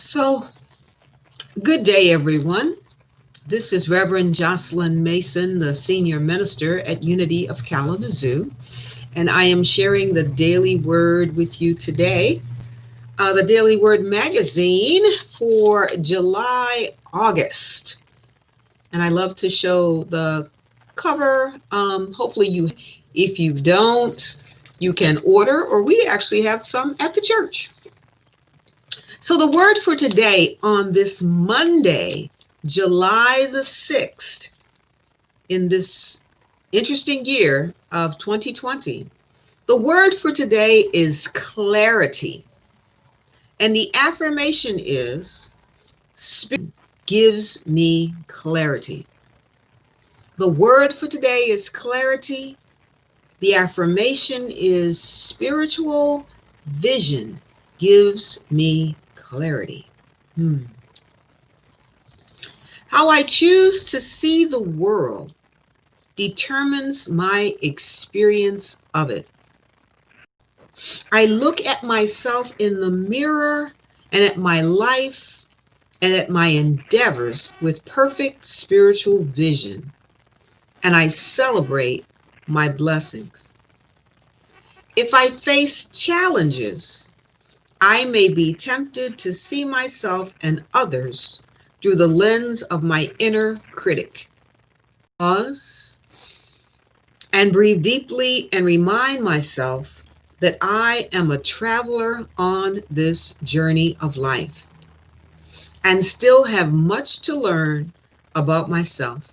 So, good day, everyone. This is Reverend Joslyn Mason, the senior minister at Unity of Kalamazoo, and I am sharing the Daily Word with you today. The Daily Word magazine for July, August. And I love to show the cover. Hopefully, if you don't, you can order, or we actually have some at the church. So, the word for today on this Monday, July the 6th, in this interesting year of 2020, the word for today is clarity. And the affirmation is Spirit gives me clarity. The word for today is clarity. The affirmation is spiritual vision gives me clarity. How I choose to see the world determines my experience of it. I look at myself in the mirror and at my life and at my endeavors with perfect spiritual vision, and I celebrate my blessings. If I face challenges, I may be tempted to see myself and others through the lens of my inner critic. Pause and breathe deeply and remind myself that I am a traveler on this journey of life and still have much to learn about myself.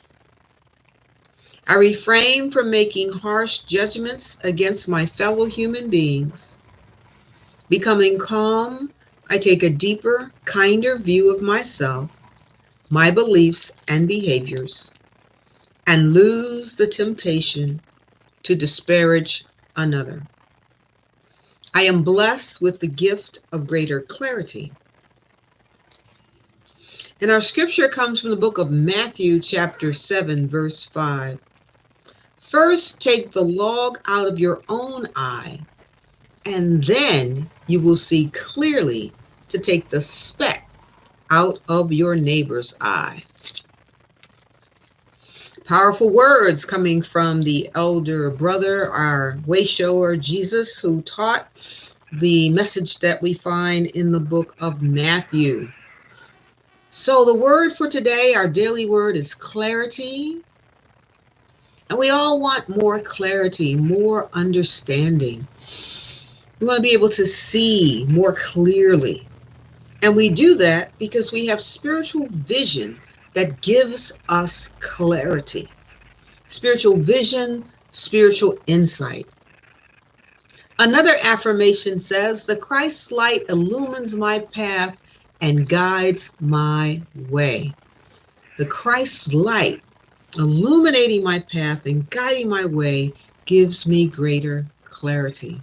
I refrain from making harsh judgments against my fellow human beings. Becoming calm, I take a deeper, kinder view of myself, my beliefs and behaviors, and lose the temptation to disparage another. I am blessed with the gift of greater clarity. And our scripture comes from the book of Matthew, chapter 7, verse 5. First, take the log out of your own eye, and then you will see clearly to take the speck out of your neighbor's eye. Powerful words coming from the elder brother, our way shower, Jesus, who taught the message that we find in the book of Matthew. So, the word for today, our daily word, is clarity. And we all want more clarity, more understanding. We want to be able to see more clearly. And we do that because we have spiritual vision that gives us clarity. Spiritual vision, spiritual insight. Another affirmation says, the Christ light illumines my path and guides my way. The Christ light illuminating my path and guiding my way gives me greater clarity.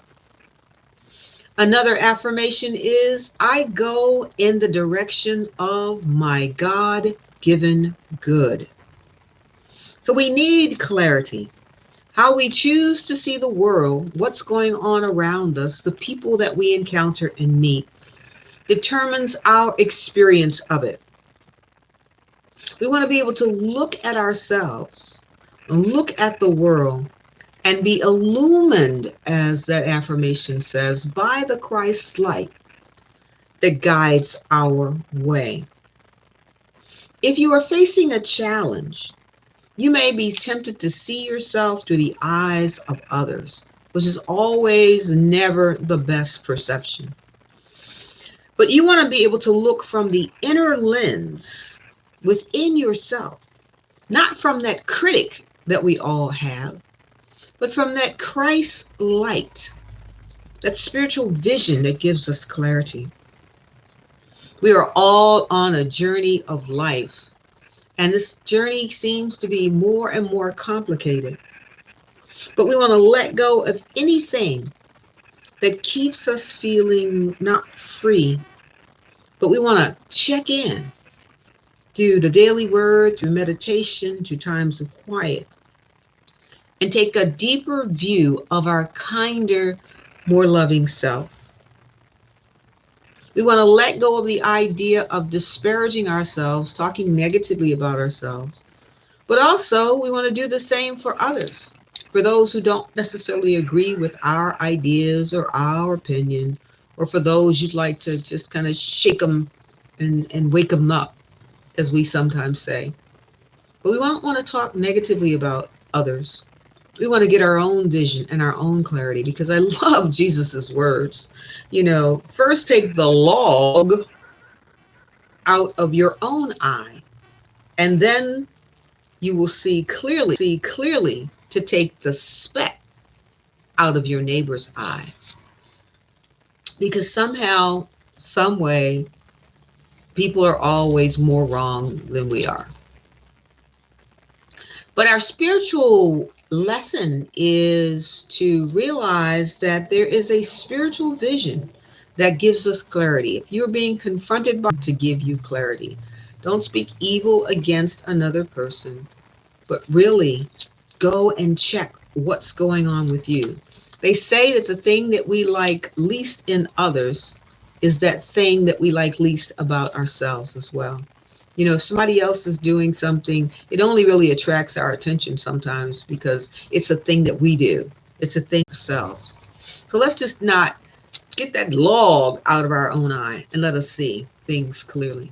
Another affirmation is, I go in the direction of my God-given good. So we need clarity. How we choose to see the world, what's going on around us, the people that we encounter and meet, determines our experience of it. We want to be able to look at ourselves, look at the world, and be illumined, as that affirmation says, by the Christ light that guides our way. If you are facing a challenge, you may be tempted to see yourself through the eyes of others, which is always never the best perception. But you want to be able to look from the inner lens within yourself, not from that critic that we all have, but from that Christ light, that spiritual vision that gives us clarity. We are all on a journey of life, and this journey seems to be more and more complicated. But we want to let go of anything that keeps us feeling not free, but we want to check in through the daily word, through meditation, through times of quiet, and take a deeper view of our kinder, more loving self. We want to let go of the idea of disparaging ourselves, talking negatively about ourselves. But also, we want to do the same for others, for those who don't necessarily agree with our ideas or our opinion, or for those you'd like to just kind of shake them and wake them up, as we sometimes say. But we don't want to talk negatively about others. We want to get our own vision and our own clarity because I love Jesus's words. First take the log out of your own eye, and then you will see clearly to take the speck out of your neighbor's eye. Because somehow, some way, people are always more wrong than we are. But our spiritual lesson is to realize that there is a spiritual vision that gives us clarity. If you're being confronted by to give you clarity, don't speak evil against another person, but really go and check what's going on with you. They say that the thing that we like least in others is that thing that we like least about ourselves as well. If somebody else is doing something, it only really attracts our attention sometimes because it's a thing that we do, it's a thing ourselves. So let's just not get that log out of our own eye and let us see things clearly.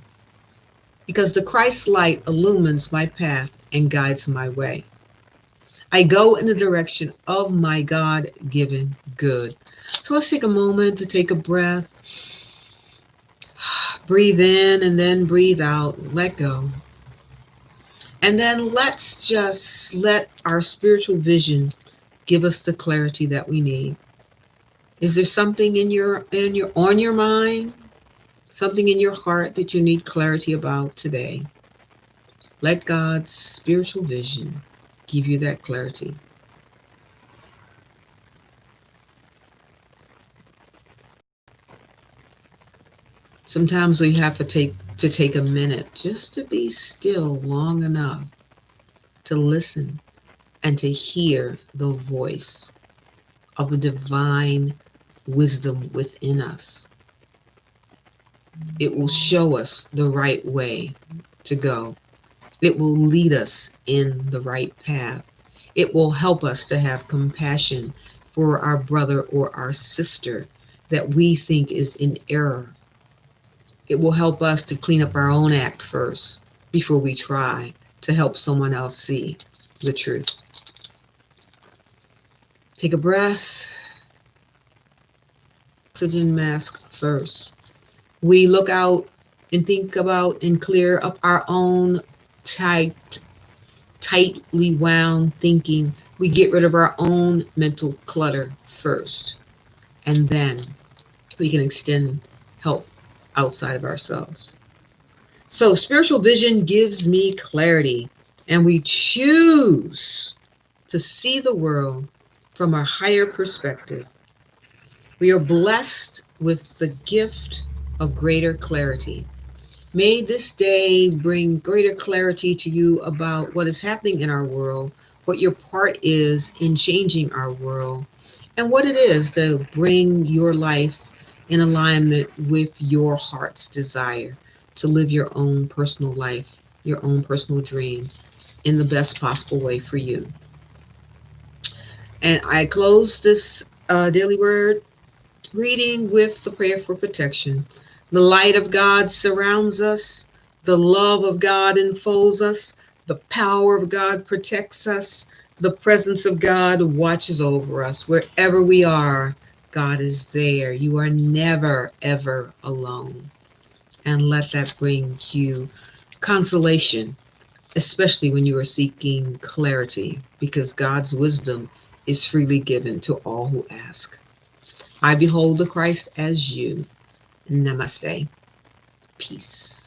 Because the Christ light illumines my path and guides my way. I go in the direction of my God given good. So let's take a moment to take a breath, breathe in and then breathe out, let go. And then let's just let our spiritual vision give us the clarity that we need. Is there something in your on your mind, something in your heart that you need clarity about today? Let God's spiritual vision give you that clarity. Sometimes we have to take a minute just to be still long enough to listen and to hear the voice of the divine wisdom within us. It will show us the right way to go. It will lead us in the right path. It will help us to have compassion for our brother or our sister that we think is in error. It will help us to clean up our own act first before we try to help someone else see the truth. Take a breath, oxygen mask first. We look out and think about and clear up our own tightly wound thinking. We get rid of our own mental clutter first, and then we can extend help outside of ourselves. So, spiritual vision gives me clarity, and we choose to see the world from a higher perspective. We are blessed with the gift of greater clarity. May this day bring greater clarity to you about what is happening in our world, what your part is in changing our world, and what it is to bring your life in alignment with your heart's desire to live your own personal life, your own personal dream in the best possible way for you. And I close this daily word reading with the prayer for protection. The light of God surrounds us, the love of God enfolds us, the power of God protects us, the presence of God watches over us. Wherever we are, God is there. You are never, ever alone. And let that bring you consolation, especially when you are seeking clarity, because God's wisdom is freely given to all who ask. I behold the Christ as you. Namaste. Peace.